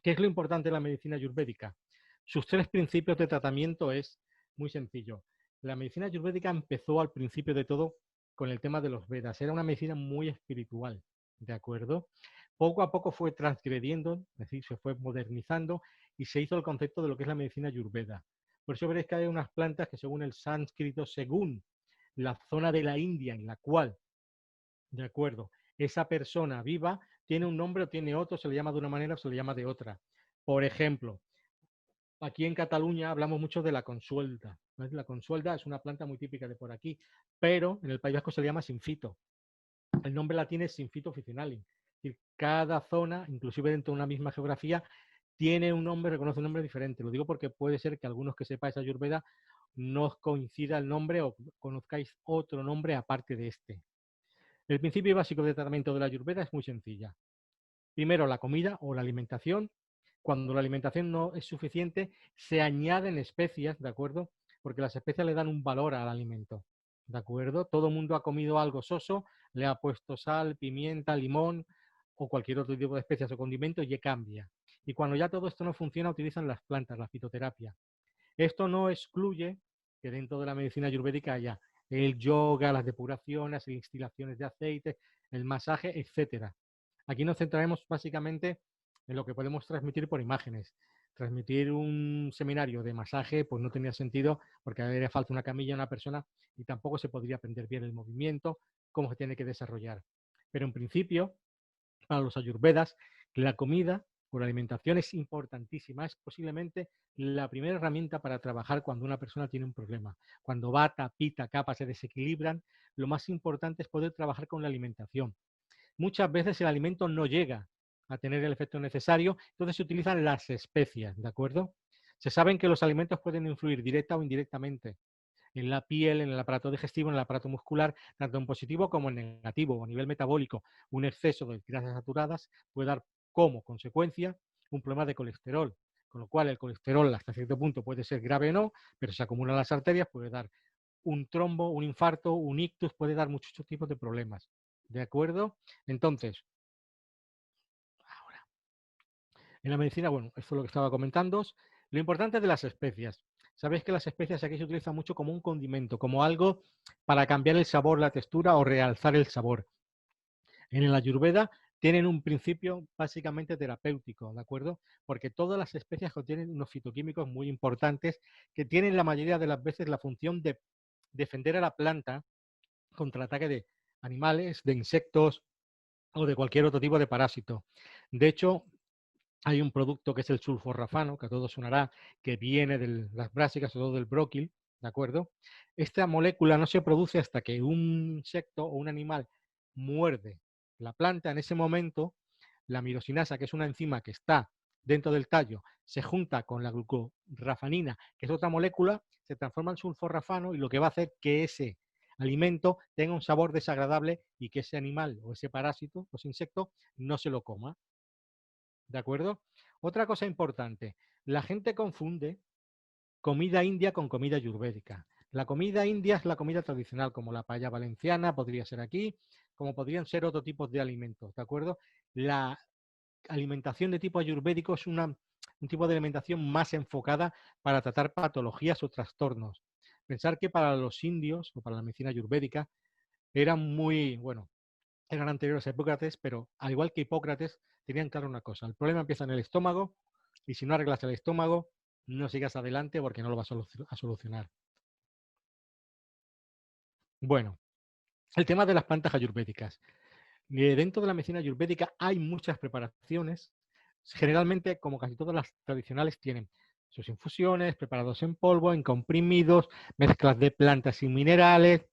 ¿Qué es lo importante de la medicina ayurvédica? Sus 3 principios de tratamiento es muy sencillo. La medicina ayurvédica empezó al principio de todo con el tema de los Vedas. Era una medicina muy espiritual, ¿de acuerdo? Poco a poco fue transgrediendo, es decir, se fue modernizando y se hizo el concepto de lo que es la medicina ayurveda. Por eso veréis que hay unas plantas que según el sánscrito, según la zona de la India en la cual, de acuerdo, esa persona viva, tiene un nombre o tiene otro, se le llama de una manera o se le llama de otra. Por ejemplo, aquí en Cataluña hablamos mucho de la consuelta, ¿no? La consuelta es una planta muy típica de por aquí, pero en el País Vasco se le llama sinfito. El nombre latín es Sinfito officinalis. Es decir, cada zona, inclusive dentro de una misma geografía, tiene un nombre, reconoce un nombre diferente. Lo digo porque puede ser que algunos que sepáis Ayurveda no os coincida el nombre o conozcáis otro nombre aparte de este. El principio básico de tratamiento de la Ayurveda es muy sencilla. Primero, la comida o la alimentación. Cuando la alimentación no es suficiente, se añaden especias, ¿de acuerdo? Porque las especias le dan un valor al alimento, ¿de acuerdo? Todo el mundo ha comido algo soso, le ha puesto sal, pimienta, limón o cualquier otro tipo de especias o condimentos y cambia. Y cuando ya todo esto no funciona, utilizan las plantas, la fitoterapia. Esto no excluye que dentro de la medicina ayurvédica haya el yoga, las depuraciones, las instilaciones de aceite, el masaje, etcétera. Aquí nos centraremos básicamente en lo que podemos transmitir por imágenes. Transmitir un seminario de masaje pues no tenía sentido porque haría falta una camilla a una persona y tampoco se podría aprender bien el movimiento, cómo se tiene que desarrollar. Pero en principio, para los ayurvedas, la comida o la alimentación es importantísima, es posiblemente la primera herramienta para trabajar cuando una persona tiene un problema. Cuando bata, pita, capa se desequilibran, lo más importante es poder trabajar con la alimentación. Muchas veces el alimento no llega a tener el efecto necesario, entonces se utilizan las especias, ¿de acuerdo? Se saben que los alimentos pueden influir directa o indirectamente en la piel, en el aparato digestivo, en el aparato muscular, tanto en positivo como en negativo. A nivel metabólico, un exceso de grasas saturadas puede dar como consecuencia un problema de colesterol, con lo cual el colesterol hasta cierto punto puede ser grave o no, pero se acumulan las arterias, puede dar un trombo, un infarto, un ictus, puede dar muchos tipos de problemas. ¿De acuerdo? Entonces, ahora, en la medicina, bueno, esto es lo que estaba comentando. Lo importante de las especias. Sabéis que las especias aquí se utilizan mucho como un condimento, como algo para cambiar el sabor, la textura o realzar el sabor. En el Ayurveda tienen un principio básicamente terapéutico, ¿de acuerdo? Porque todas las especias contienen unos fitoquímicos muy importantes que tienen la mayoría de las veces la función de defender a la planta contra el ataque de animales, de insectos o de cualquier otro tipo de parásito. De hecho, hay un producto que es el sulforrafano, que a todos sonará, que viene de las brásicas o del bróquil, ¿de acuerdo? Esta molécula no se produce hasta que un insecto o un animal muerde la planta. En ese momento, la mirosinasa, que es una enzima que está dentro del tallo, se junta con la glucorrafanina, que es otra molécula, se transforma en sulforrafano y lo que va a hacer que ese alimento tenga un sabor desagradable y que ese animal o ese parásito o ese insecto no se lo coma. ¿De acuerdo? Otra cosa importante, la gente confunde comida india con comida ayurvédica. La comida india es la comida tradicional, como la paella valenciana, podría ser aquí, como podrían ser otro tipo de alimentos, ¿de acuerdo? La alimentación de tipo ayurvédico es un tipo de alimentación más enfocada para tratar patologías o trastornos. Pensar que para los indios o para la medicina ayurvédica eran muy, bueno, eran anteriores a Hipócrates, pero al igual que Hipócrates, tenían claro una cosa, el problema empieza en el estómago y si no arreglas el estómago, no sigas adelante porque no lo vas a solucionar. Bueno, el tema de las plantas ayurvédicas. Dentro de la medicina ayurvédica hay muchas preparaciones. Generalmente, como casi todas las tradicionales, tienen sus infusiones, preparados en polvo, en comprimidos, mezclas de plantas y minerales.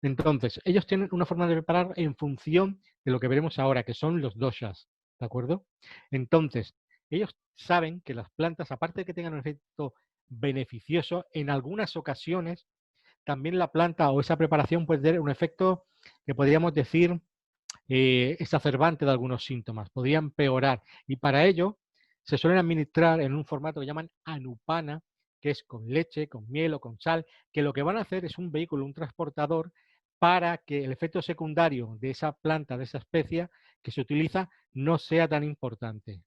Entonces, ellos tienen una forma de preparar en función de lo que veremos ahora, que son los doshas, ¿de acuerdo? Entonces, ellos saben que las plantas, aparte de que tengan un efecto beneficioso, en algunas ocasiones también la planta o esa preparación puede tener un efecto que podríamos decir exacerbante de algunos síntomas, podría empeorar. Y para ello se suelen administrar en un formato que llaman anupana, que es con leche, con miel o con sal, que lo que van a hacer es un vehículo, un transportador, para que el efecto secundario de esa planta, de esa especie que se utiliza, no sea tan importante.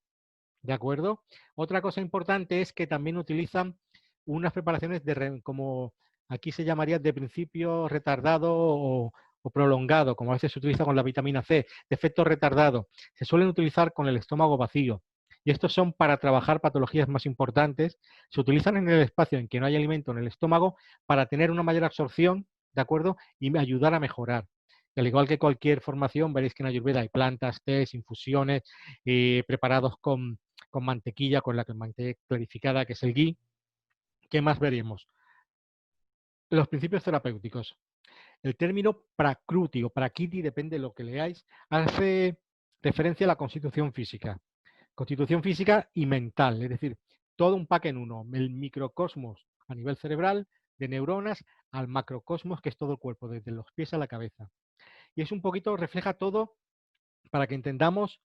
¿De acuerdo? Otra cosa importante es que también utilizan unas preparaciones como aquí se llamaría de principio retardado o prolongado, como a veces se utiliza con la vitamina C, de efecto retardado. Se suelen utilizar con el estómago vacío. Y estos son para trabajar patologías más importantes. Se utilizan en el espacio en que no hay alimento en el estómago para tener una mayor absorción, ¿de acuerdo? Y ayudar a mejorar. Y al igual que cualquier formación, veréis que en Ayurveda hay plantas, tés, infusiones, preparados con mantequilla, con la mantequilla clarificada, que es el ghee. ¿Qué más veremos? Los principios terapéuticos. El término prakruti o prakriti, depende de lo que leáis, hace referencia a la constitución física. Constitución física y mental, es decir, todo un pack en uno. El microcosmos a nivel cerebral, de neuronas, al macrocosmos, que es todo el cuerpo, desde los pies a la cabeza. Y es un poquito, refleja todo para que entendamos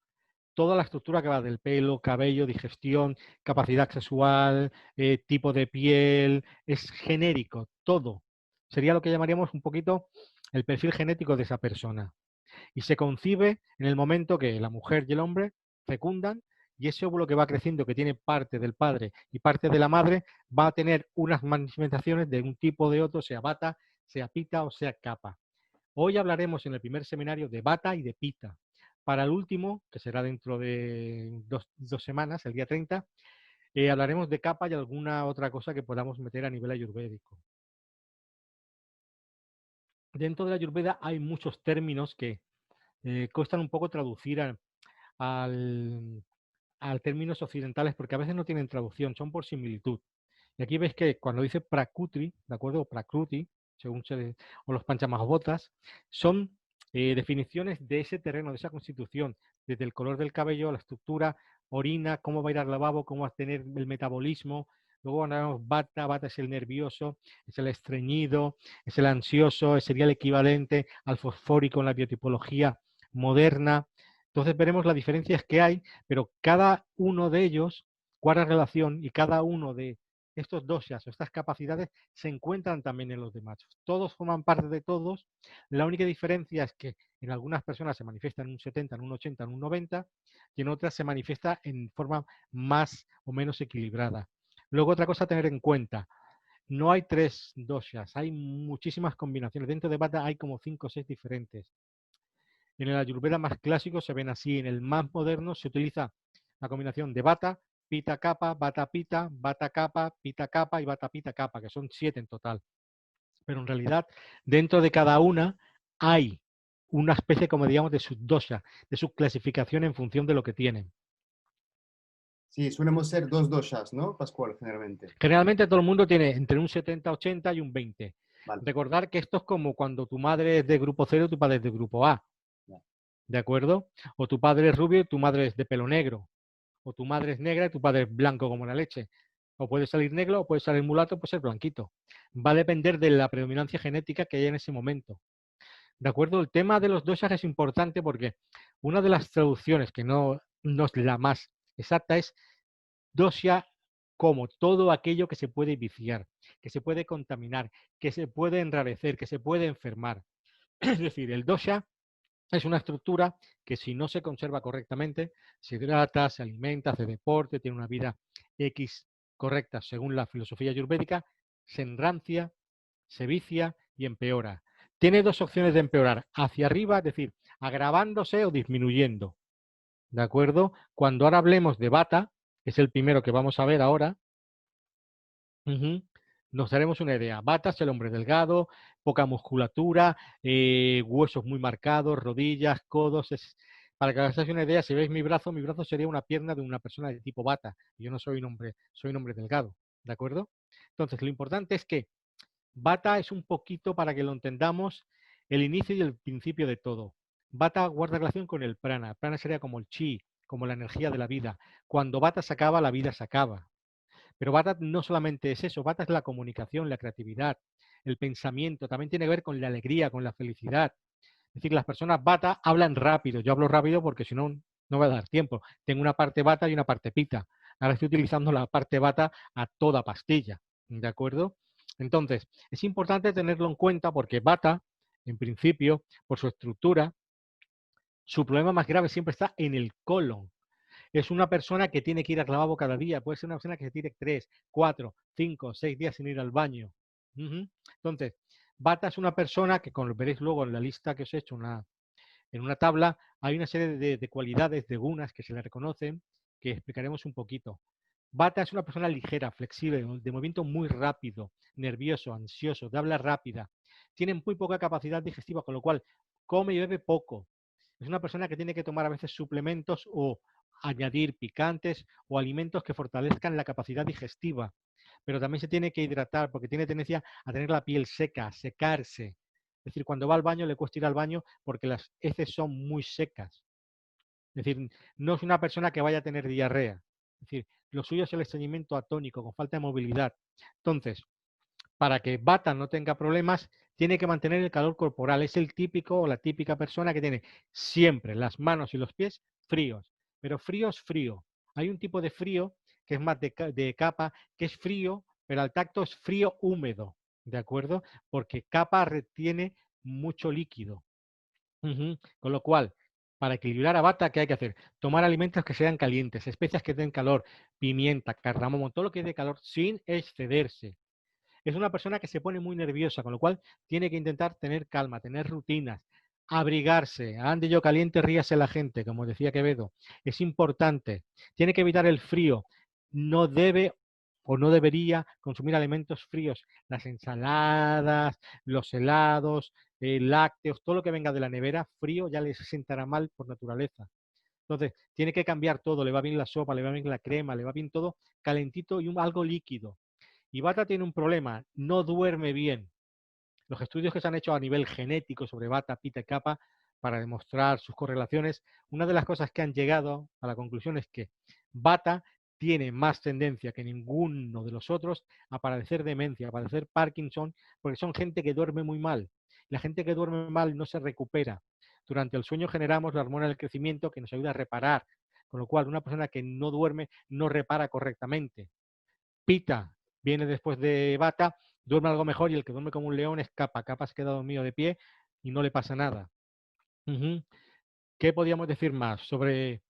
toda la estructura que va del pelo, cabello, digestión, capacidad sexual, tipo de piel, es genérico, todo. Sería lo que llamaríamos un poquito el perfil genético de esa persona. Y se concibe en el momento que la mujer y el hombre fecundan y ese óvulo que va creciendo, que tiene parte del padre y parte de la madre, va a tener unas manifestaciones de un tipo o de otro, sea bata, sea pita o sea capa. Hoy hablaremos en el primer seminario de bata y de pita. Para el último, que será dentro de dos semanas, el día 30, hablaremos de capa y alguna otra cosa que podamos meter a nivel ayurvédico. Dentro de la ayurveda hay muchos términos que cuestan un poco traducir al, términos occidentales porque a veces no tienen traducción, son por similitud. Y aquí veis que cuando dice prakruti, ¿de acuerdo? O prakruti, según o los panchamahobotas, son definiciones de ese terreno, de esa constitución, desde el color del cabello, la estructura, orina, cómo va a ir al lavabo, cómo va a tener el metabolismo. Luego hablamos bata, bata es el nervioso, es el estreñido, es el ansioso, sería el equivalente al fosfórico en la biotipología moderna. Entonces veremos las diferencias que hay, pero cada uno de ellos guarda relación y cada uno de estos doshas o estas capacidades se encuentran también en los demás. Todos forman parte de todos. La única diferencia es que en algunas personas se manifiesta en un 70, en un 80, en un 90 y en otras se manifiesta en forma más o menos equilibrada. Luego otra cosa a tener en cuenta, no hay 3 doshas, hay muchísimas combinaciones. Dentro de Vata hay como 5 o 6 diferentes. En el Ayurveda más clásico se ven así, en el más moderno se utiliza la combinación de Vata, Pita Kapha, Vata Pita, Vata Kapha, Pita Kapha y Vata Pita Kapha, que son 7 en total. Pero en realidad, dentro de cada una hay una especie, como digamos, de subdosha, de subclasificación en función de lo que tienen. Sí, solemos ser dos doshas, ¿no, Pascual, generalmente? Generalmente todo el mundo tiene entre un 70-80 y un 20. Vale. Recordar que esto es como cuando tu madre es de grupo 0 y tu padre es de grupo A. ¿De acuerdo? O tu padre es rubio y tu madre es de pelo negro. O tu madre es negra y tu padre es blanco como la leche. O puede salir negro, o puede salir mulato, o puede ser blanquito. Va a depender de la predominancia genética que haya en ese momento. ¿De acuerdo? El tema de los doshas es importante porque una de las traducciones que no es la más exacta es dosha como todo aquello que se puede viciar, que se puede contaminar, que se puede enrarecer, que se puede enfermar. Es decir, el dosha es una estructura que si no se conserva correctamente, se hidrata, se alimenta, hace deporte, tiene una vida X correcta según la filosofía ayurvédica, se enrancia, se vicia y empeora. Tiene dos opciones de empeorar, hacia arriba, es decir, agravándose o disminuyendo. ¿De acuerdo? Cuando ahora hablemos de Vata, que es el primero que vamos a ver ahora, nos daremos una idea. Vata es el hombre delgado, poca musculatura, huesos muy marcados, rodillas, codos. Para que os hagáis una idea, si veis mi brazo sería una pierna de una persona de tipo Vata. Yo no soy un hombre delgado. ¿De acuerdo? Entonces, lo importante es que Vata es un poquito, para que lo entendamos, el inicio y el principio de todo. Vata guarda relación con el prana. Prana sería como el chi, como la energía de la vida. Cuando Vata se acaba, la vida se acaba. Pero Vata no solamente es eso, Vata es la comunicación, la creatividad, el pensamiento, también tiene que ver con la alegría, con la felicidad. Es decir, las personas Vata hablan rápido, yo hablo rápido porque si no, no va a dar tiempo. Tengo una parte Vata y una parte Pita. Ahora estoy utilizando la parte Vata a toda pastilla, ¿de acuerdo? Entonces, es importante tenerlo en cuenta porque Vata, en principio, por su estructura, su problema más grave siempre está en el colon. es una persona que tiene que ir al lavabo cada día, puede ser una persona que se tire 3, 4, 5, 6 días sin ir al baño. Entonces, Vata es una persona que, como veréis luego en la lista que os he hecho en una tabla, hay una serie de cualidades, de gunas que se le reconocen, que explicaremos un poquito. Vata es una persona ligera, flexible, de movimiento muy rápido, nervioso, ansioso, de habla rápida. Tiene muy poca capacidad digestiva, con lo cual come y bebe poco. Es una persona que tiene que tomar a veces suplementos o añadir picantes o alimentos que fortalezcan la capacidad digestiva. Pero también se tiene que hidratar porque tiene tendencia a tener la piel seca, a secarse. Es decir, cuando va al baño le cuesta ir al baño porque las heces son muy secas. Es decir, no es una persona que vaya a tener diarrea. Es decir, lo suyo es el estreñimiento atónico, con falta de movilidad. Entonces, para que Bata no tenga problemas, tiene que mantener el calor corporal. Es el típico o la típica persona que tiene siempre las manos y los pies fríos, pero frío es frío. Hay un tipo de frío que es más de capa, que es frío, pero al tacto es frío húmedo, ¿de acuerdo? Porque capa retiene mucho líquido. Con lo cual, para equilibrar a Bata, ¿qué hay que hacer? Tomar alimentos que sean calientes, especias que den calor, pimienta, cardamomo, todo lo que dé calor sin excederse. Es una persona que se pone muy nerviosa, con lo cual tiene que intentar tener calma, tener rutinas, abrigarse. Ande yo caliente, ríase la gente, como decía Quevedo. Es importante. Tiene que evitar el frío. No debe o no debería consumir alimentos fríos. Las ensaladas, los helados, lácteos, todo lo que venga de la nevera frío ya le sentará mal por naturaleza. Entonces, tiene que cambiar todo. Le va bien la sopa, le va bien la crema, le va bien todo calentito y algo líquido. Y Bata tiene un problema, no duerme bien. Los estudios que se han hecho a nivel genético sobre Bata, Pita y Kappa para demostrar sus correlaciones, una de las cosas que han llegado a la conclusión es que Bata tiene más tendencia que ninguno de los otros a padecer demencia, a padecer Parkinson, porque son gente que duerme muy mal. La gente que duerme mal no se recupera. Durante el sueño generamos la hormona del crecimiento que nos ayuda a reparar, con lo cual una persona que no duerme no repara correctamente. Pita viene después de Bata, duerme algo mejor y el que duerme como un león es Capa. Capa se queda dormido de pie y no le pasa nada. ¿Qué podríamos decir más sobre,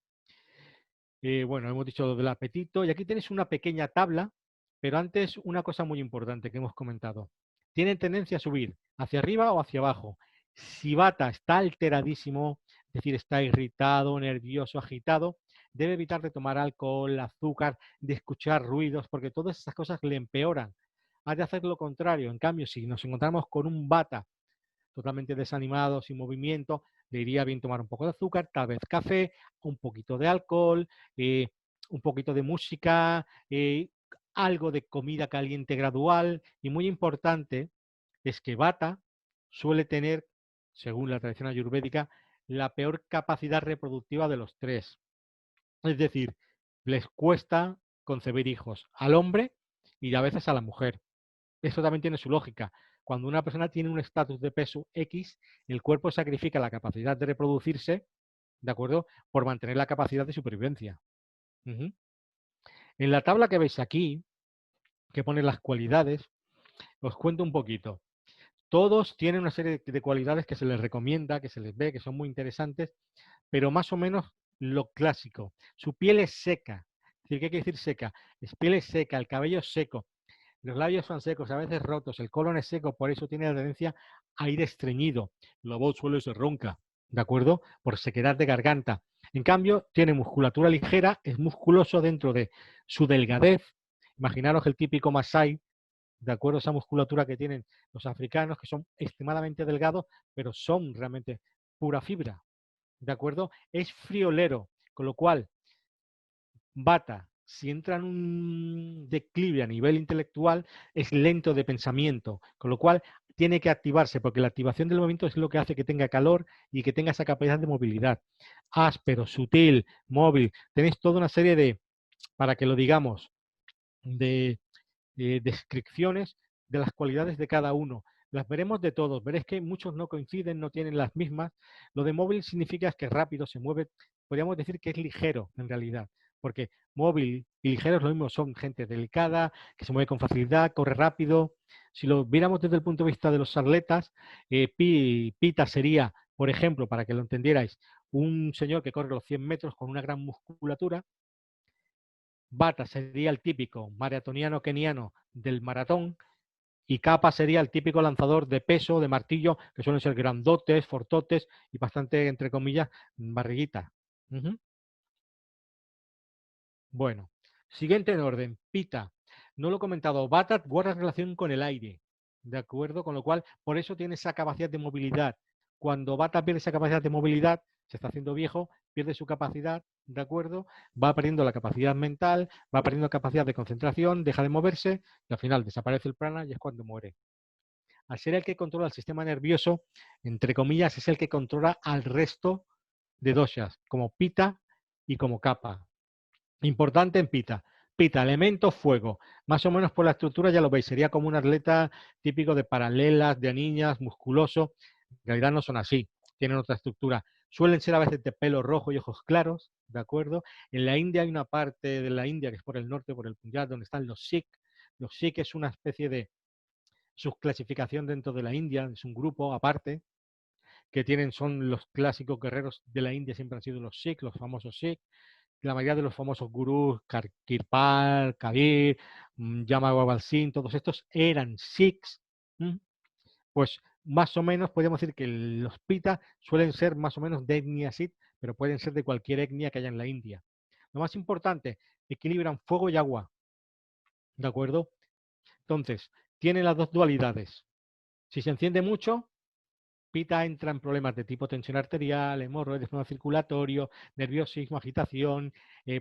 bueno, hemos dicho lo del apetito y aquí tenéis una pequeña tabla, pero antes una cosa muy importante que hemos comentado. Tienen tendencia a subir hacia arriba o hacia abajo. Si Bata está alteradísimo, es decir, está irritado, nervioso, agitado, debe evitar de tomar alcohol, azúcar, de escuchar ruidos, porque todas esas cosas le empeoran. Ha de hacer lo contrario. En cambio, si nos encontramos con un Bata totalmente desanimado, sin movimiento, le iría bien tomar un poco de azúcar, tal vez café, un poquito de alcohol, un poquito de música, algo de comida caliente gradual. Y muy importante es que Bata suele tener, según la tradición ayurvédica, la peor capacidad reproductiva de los tres. Es decir, les cuesta concebir hijos al hombre y a veces a la mujer. Eso también tiene su lógica. Cuando una persona tiene un estatus de peso X, el cuerpo sacrifica la capacidad de reproducirse, ¿de acuerdo? Por mantener la capacidad de supervivencia. En la tabla que veis aquí, que pone las cualidades, os cuento un poquito. Todos tienen una serie de cualidades que se les recomienda, que se les ve, que son muy interesantes, pero más o menos lo clásico. Su piel es seca. ¿Qué quiere decir seca? La piel es seca, el cabello es seco, los labios son secos, a veces rotos, el colon es seco, por eso tiene la tendencia a ir estreñido. La voz suele ser ronca, ¿de acuerdo? Por sequedad de garganta. En cambio, tiene musculatura ligera, es musculoso dentro de su delgadez. Imaginaros el típico Masái, de acuerdo a esa musculatura que tienen los africanos, que son extremadamente delgados, pero son realmente pura fibra, ¿de acuerdo? Es friolero, con lo cual Bata, si entra en un declive a nivel intelectual, es lento de pensamiento, con lo cual tiene que activarse, porque la activación del movimiento es lo que hace que tenga calor y que tenga esa capacidad de movilidad. Áspero, sutil, móvil, tenéis toda una serie de, para que lo digamos, de descripciones de las cualidades de cada uno. Las veremos de todos. Veréis que muchos no coinciden, no tienen las mismas. Lo de móvil significa que rápido se mueve. Podríamos decir que es ligero en realidad, porque móvil y ligero es lo mismo. Son gente delicada, que se mueve con facilidad, corre rápido. Si lo viéramos desde el punto de vista de los atletas, Pita sería, por ejemplo, para que lo entendierais, un señor que corre los 100 metros con una gran musculatura. Bata sería el típico maratoniano keniano del maratón y Capa sería el típico lanzador de peso, de martillo, que suelen ser grandotes, fortotes y bastante, entre comillas, barriguita. Bueno, siguiente en orden, Pita. No lo he comentado, Bata guarda relación con el aire, ¿de acuerdo? Con lo cual, por eso tiene esa capacidad de movilidad. Cuando Bata pierde esa capacidad de movilidad, se está haciendo viejo, pierde su capacidad, ¿de acuerdo? Va perdiendo la capacidad mental, va perdiendo capacidad de concentración, deja de moverse y al final desaparece el prana y es cuando muere. Al ser el que controla el sistema nervioso, entre comillas, es el que controla al resto de doshas, como Pita y como Kapha. Importante en Pita. Pita, elemento fuego. Más o menos por la estructura ya lo veis, sería como un atleta típico de paralelas, de niñas, musculoso. En realidad no son así, tienen otra estructura. Suelen ser a veces de pelo rojo y ojos claros, ¿de acuerdo? En la India hay una parte de la India que es por el norte, por el Punjab, donde están los Sikh. Los Sikh es una especie de subclasificación dentro de la India, es un grupo aparte, que tienen, son los clásicos guerreros de la India, siempre han sido los Sikh, los famosos Sikh. La mayoría de los famosos gurús, Kirpal, Kabir, Jama Babal Singh, todos estos eran Sikhs. Pues más o menos podríamos decir que los Pita suelen ser más o menos de etnia Sikh, pero pueden ser de cualquier etnia que haya en la India. Lo más importante, equilibran fuego y agua, ¿de acuerdo? Entonces, tiene las dos dualidades. Si se enciende mucho, Pita entra en problemas de tipo tensión arterial, hemorroides, sistema circulatorio, nerviosismo, agitación,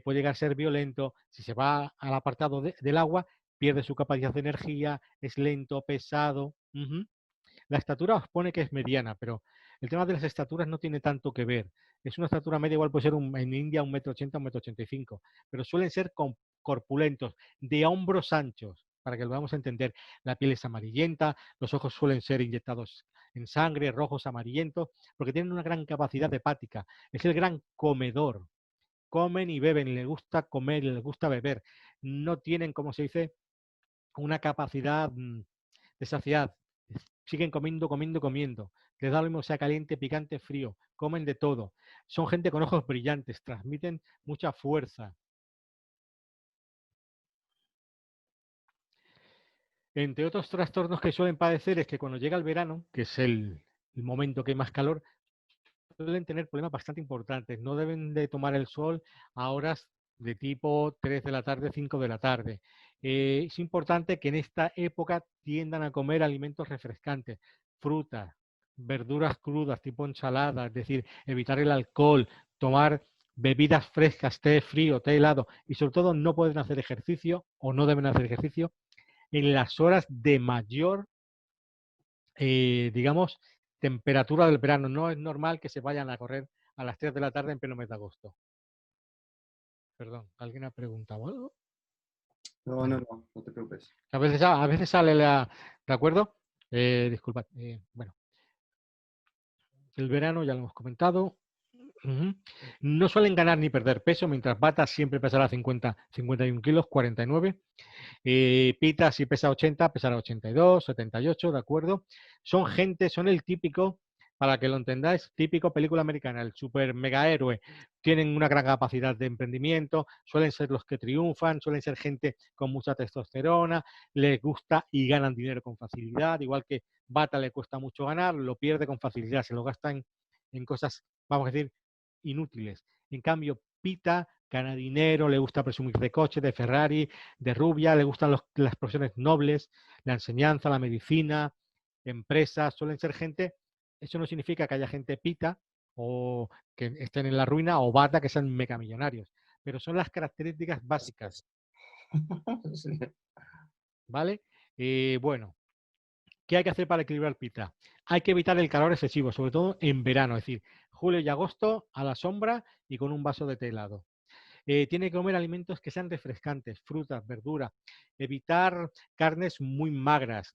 puede llegar a ser violento. Si se va al apartado del agua, pierde su capacidad de energía, es lento, pesado. La estatura os pone que es mediana, pero el tema de las estaturas no tiene tanto que ver. Es una estatura media, igual puede ser en India 1,80 m, 1,85 m, pero suelen ser corpulentos, de hombros anchos, para que lo vamos a entender. La piel es amarillenta, los ojos suelen ser inyectados en sangre, rojos, amarillentos, porque tienen una gran capacidad hepática. Es el gran comedor. Comen y beben, les gusta comer, les gusta beber. No tienen, como se dice, una capacidad de saciedad. Siguen comiendo, comiendo, comiendo. Les da lo mismo sea caliente, picante, frío. Comen de todo. Son gente con ojos brillantes, transmiten mucha fuerza. Entre otros trastornos que suelen padecer es que cuando llega el verano, que es el momento que hay más calor, suelen tener problemas bastante importantes. No deben de tomar el sol a horas de tipo 3 de la tarde, 5 de la tarde. Es importante que en esta época tiendan a comer alimentos refrescantes, frutas, verduras crudas, tipo ensalada, es decir, evitar el alcohol, tomar bebidas frescas, té frío, té helado y sobre todo no pueden hacer ejercicio o no deben hacer ejercicio en las horas de mayor, digamos, temperatura del verano. No es normal que se vayan a correr a las 3 de la tarde en pleno mes de agosto. Perdón, ¿alguien ha preguntado algo? No, no, no, no te preocupes. A veces sale la... ¿De acuerdo? Disculpad. Bueno, el verano ya lo hemos comentado. No suelen ganar ni perder peso, mientras Bata siempre pesará 51 kilos, 49. Pita si pesa 80, pesará 82, 78, ¿de acuerdo? Son gente, son el típico, para que lo entendáis, típico película americana, el super mega héroe. Tienen una gran capacidad de emprendimiento, suelen ser los que triunfan, suelen ser gente con mucha testosterona, les gusta y ganan dinero con facilidad, igual que Bata le cuesta mucho ganar, lo pierde con facilidad, se lo gasta en cosas, vamos a decir, inútiles. En cambio, Pita gana dinero, le gusta presumir de coche, de Ferrari, de rubia, le gustan las profesiones nobles, la enseñanza, la medicina, empresas, suelen ser gente, eso no significa que haya gente Pita o que estén en la ruina o Bata que sean megamillonarios, pero son las características básicas, Sí. ¿vale? Bueno, ¿qué hay que hacer para equilibrar Pita? Hay que evitar el calor excesivo, sobre todo en verano, es decir, julio y agosto a la sombra y con un vaso de té helado. Tiene que comer alimentos que sean refrescantes, frutas, verduras, evitar carnes muy magras.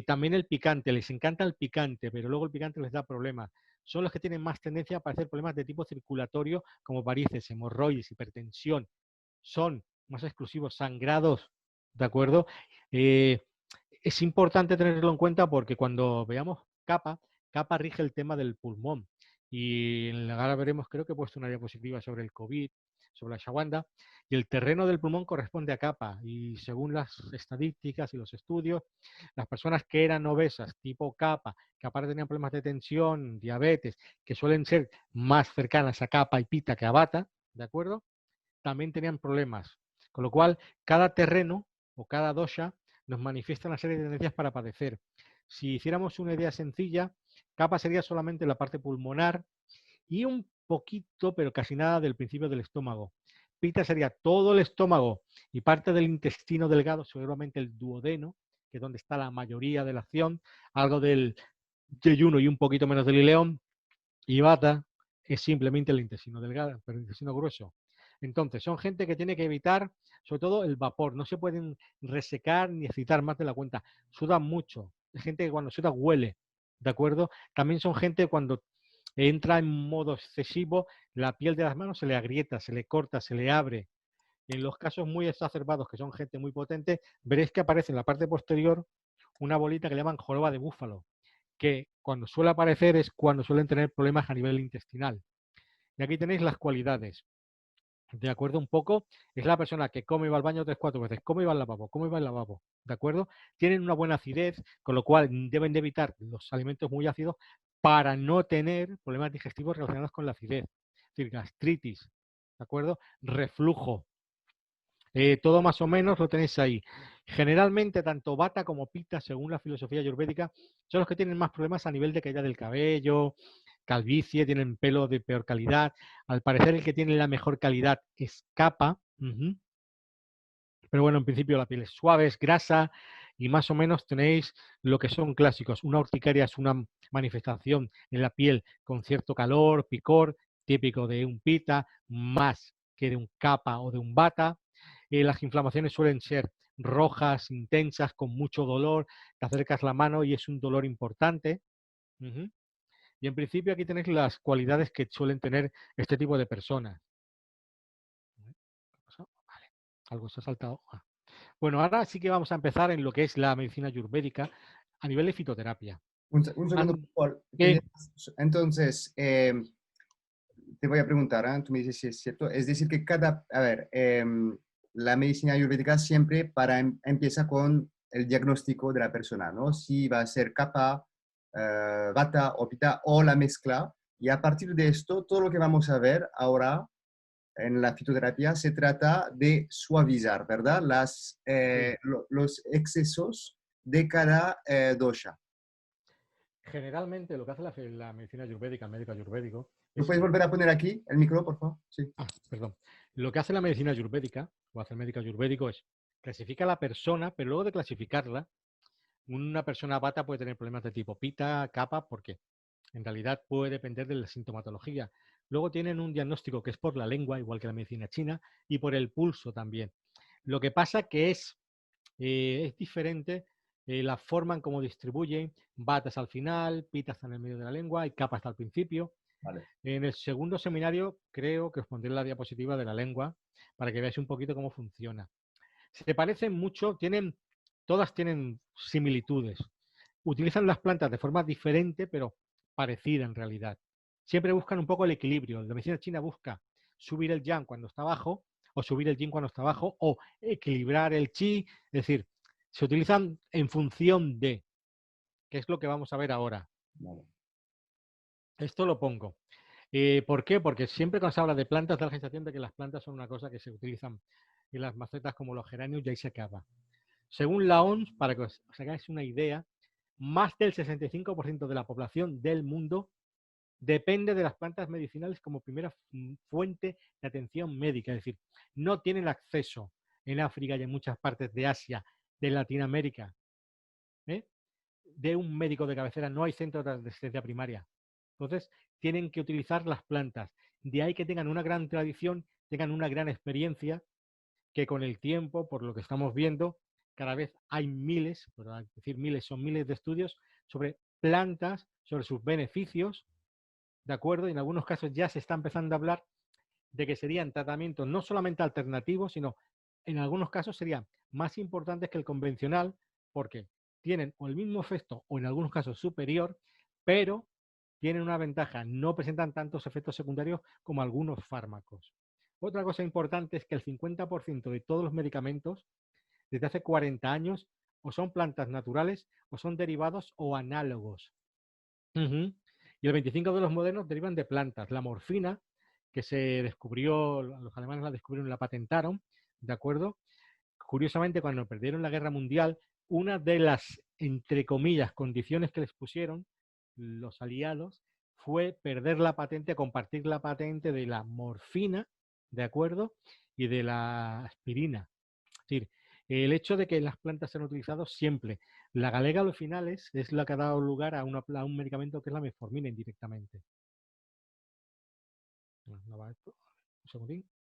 También el picante, les encanta el picante, pero luego el picante les da problemas. Son los que tienen más tendencia a padecer problemas de tipo circulatorio, como varices, hemorroides, hipertensión. Son más exclusivos, sangrados, ¿de acuerdo? Eh, es importante tenerlo en cuenta porque cuando veamos Capa rige el tema del pulmón y ahora veremos, creo que he puesto una diapositiva sobre el COVID, sobre la ashwagandha, y el terreno del pulmón corresponde a kapha, y según las estadísticas y los estudios, las personas que eran obesas tipo kapha, que aparte tenían problemas de tensión, diabetes, que suelen ser más cercanas a kapha y pita que a vata, ¿de acuerdo? También tenían problemas. Con lo cual, cada terreno o cada dosha nos manifiesta una serie de tendencias para padecer. Si hiciéramos una idea sencilla, kapha sería solamente la parte pulmonar y un poquito, pero casi nada, del principio del estómago. Pita sería todo el estómago y parte del intestino delgado, seguramente el duodeno, que es donde está la mayoría de la acción, algo del yeyuno y un poquito menos del ileón, y vata es simplemente el intestino delgado, pero el intestino grueso. Entonces, son gente que tiene que evitar, sobre todo, el vapor. No se pueden resecar ni excitar más de la cuenta. Sudan mucho. Es gente que cuando suda huele, ¿de acuerdo? También son gente cuando entra en modo excesivo, la piel de las manos se le agrieta, se le corta, se le abre. En los casos muy exacerbados, que son gente muy potente, veréis que aparece en la parte posterior una bolita que le llaman joroba de búfalo, que cuando suele aparecer es cuando suelen tener problemas a nivel intestinal. Y aquí tenéis las cualidades. ¿De acuerdo? Un poco, es la persona que come y va al baño 3, 4 veces, come y va al lavabo, come y va al lavabo, ¿de acuerdo? Tienen una buena acidez, con lo cual deben de evitar los alimentos muy ácidos para no tener problemas digestivos relacionados con la acidez, es decir, gastritis, ¿de acuerdo? Reflujo, todo más o menos lo tenéis ahí. Generalmente, tanto Vata como Pitta, según la filosofía ayurvédica, son los que tienen más problemas a nivel de caída del cabello, calvicie, tienen pelo de peor calidad. Al parecer, el que tiene la mejor calidad es Kapha. Pero bueno, en principio la piel es suave, es grasa y más o menos tenéis lo que son clásicos. Una urticaria es una manifestación en la piel con cierto calor, picor, típico de un pita, más que de un kapha o de un vata. Las inflamaciones suelen ser rojas, intensas, con mucho dolor. Te acercas la mano y es un dolor importante. Y en principio aquí tenéis las cualidades que suelen tener este tipo de personas. Vale, algo se ha saltado. Bueno, ahora sí que vamos a empezar en lo que es la medicina ayurvédica a nivel de fitoterapia. Un segundo, por favor. Entonces, te voy a preguntar, ¿eh? Tú me dices si es cierto. Es decir, que a ver, la medicina ayurvédica siempre empieza con el diagnóstico de la persona, ¿no? Si va a ser kapha, vata o pitta o la mezcla. Y a partir de esto, todo lo que vamos a ver ahora en la fitoterapia se trata de suavizar, ¿verdad? Sí. Los excesos de cada dosha. Generalmente lo que hace la medicina ayurvédica, el médico ayurvédico, ¿Lo es, puedes volver a poner aquí el micro, por favor? Sí. perdón, lo que hace la medicina ayurvédica, o hace el médico ayurvédico es clasifica a la persona, pero luego de clasificarla, una persona vata puede tener problemas de tipo pita, kapha, porque en realidad puede depender de la sintomatología. Luego tienen un diagnóstico que es por la lengua, igual que la medicina china, y por el pulso también. Lo que pasa que es diferente la forma en cómo distribuyen, batas al final, pitas en el medio de la lengua y capas hasta el principio. Vale. En el segundo seminario creo que os pondré la diapositiva de la lengua para que veáis un poquito cómo funciona. Se parecen mucho, todas tienen similitudes. Utilizan las plantas de forma diferente, pero parecida en realidad. Siempre buscan un poco el equilibrio. La medicina china busca subir el yang cuando está abajo, o subir el yin cuando está abajo, o equilibrar el chi. Es decir, se utilizan en función de, que es lo que vamos a ver ahora. Vale. Esto lo pongo. ¿Por qué? Porque siempre cuando se habla de plantas da la sensación de que las plantas son una cosa que se utilizan en las macetas como los geranios y ahí se acaba. Según la OMS, para que os hagáis una idea, más del 65% de la población del mundo depende de las plantas medicinales como primera fuente de atención médica. Es decir, no tienen acceso en África y en muchas partes de Asia, de Latinoamérica, ¿eh? de un médico de cabecera. No hay centros de asistencia primaria. Entonces, tienen que utilizar las plantas. De ahí que tengan una gran tradición, tengan una gran experiencia, que con el tiempo, por lo que estamos viendo, cada vez hay miles, pero al decir miles, son miles de estudios sobre plantas, sobre sus beneficios, ¿de acuerdo? Y en algunos casos ya se está empezando a hablar de que serían tratamientos no solamente alternativos, sino en algunos casos serían más importantes que el convencional, porque tienen o el mismo efecto o en algunos casos superior, pero tienen una ventaja, no presentan tantos efectos secundarios como algunos fármacos. Otra cosa importante es que el 50% de todos los medicamentos desde hace 40 años o son plantas naturales o son derivados o análogos. Y el 25% de los modernos derivan de plantas. La morfina, que se descubrió, los alemanes la descubrieron y la patentaron, ¿de acuerdo? Curiosamente, cuando perdieron la guerra mundial, una de las, entre comillas, condiciones que les pusieron los aliados fue perder la patente, compartir la patente de la morfina, ¿de acuerdo? Y de la aspirina. Es decir, el hecho de que las plantas se han utilizado siempre. La galega a los finales es la que ha dado lugar a un medicamento que es la metformina indirectamente. No va esto. Un segundín.